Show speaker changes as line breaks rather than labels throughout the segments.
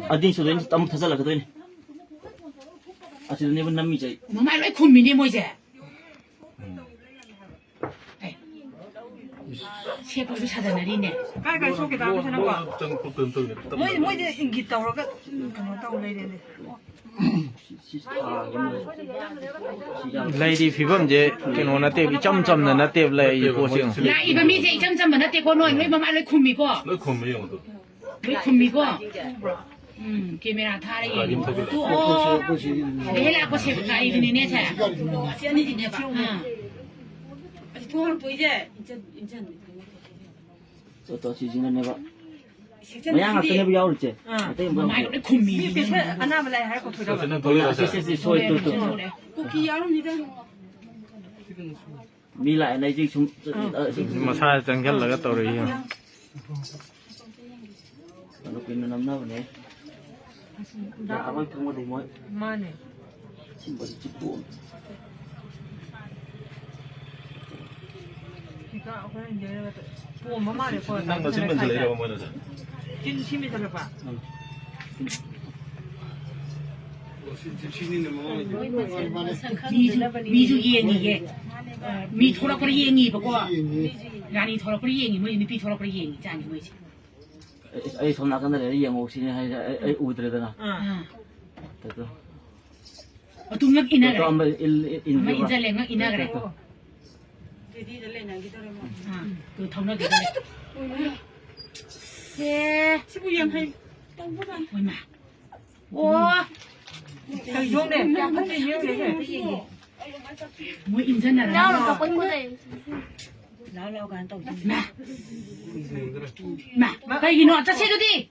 아딘 소리는 땀 타살라거든. 아시는 분 남미제.
뭐 말로 군민이 뭐지? 세포도 찾아내리네.
깔깔 속에 담으시는 거. 뭐 이제 인기 떠오르가 떠올라야
Lady Fibum je keno na te chom chom na te le yi po sing.
야 이거 미제 점점 나 때고 너 이거 말로 군미고.
너 콤미용 또.
왜 군미고? 게메라 타래. 또 내가 거 세가 이거네 내 차. 시안이지 내 봐. 돈 보이지?
또 지진은 내가. 뭐야 같은 거 야올지. 어때 뭐.
말로 군미.
하나만 할거 들어.
저는 돌려서.
소리 또.
쿠키 야옵니다.
Mi lại này chứ chúng
Ma sa chang khel la ga to ri.
nó quên nó nằm đâu này. Đã có không có gì mới.
마네.
Xin bớt chút buồn.
그러니까 그냥 이제 뭐 엄마를 거.
난거 신문 들려요 뭐는.
진 심이 들어봐.
미주기 얘기게. 미 토라코리 얘기 보고. 라니 토라코리 얘기 뭐 미 토라코리 얘기 자니 뭐지?
ấy xong nào cái này là một xin hay ấy ui từ đây nào từ
tung ngak ina
từ mà in
mà in ra lên ngak ina cái 그 통나 그 예,
15년 할 똥보다.
얼마? 와,
저 용네. 한테 용네.
뭐 인사나라.
나오는 거 보이거든.
마, 가 이기 너 아차 세도디.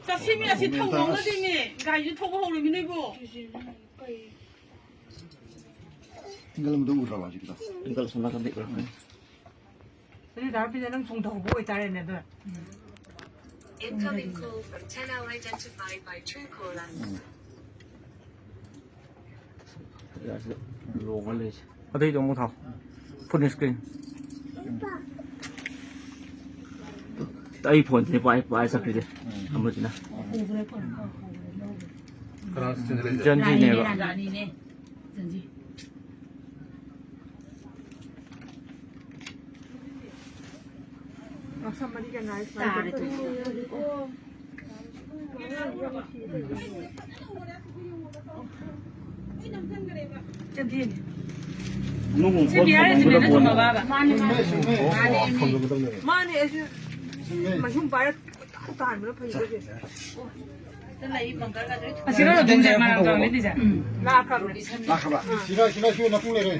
자, 심이야, 시 타고 온 거지, 가 이제 타고 오는 게 내고.
tinggal menunggu berapa sih kita?
tinggal xong nào cái này
우리 나비는 중도고 보고 잘했네, 너.
Incoming call from 10L identified by Truecaller.
luồng nó lên
Ở đây dong mu thao. Full screen.
đây phone thì phải sao 그래 한번 지나
프랑스 ချင်း들려.
Jan ji ne ba.
라니네. 전지.
somebody가 나이스. 저기
누구
집이야지면 좀 봐봐.
Không
많이 애주 좀 봐야 또 안으로 보이지.
아, 싫어요. 동생 말한 거 믿으자.
나 아까
Nah, coba. Sila, sila, sila, nak mulai.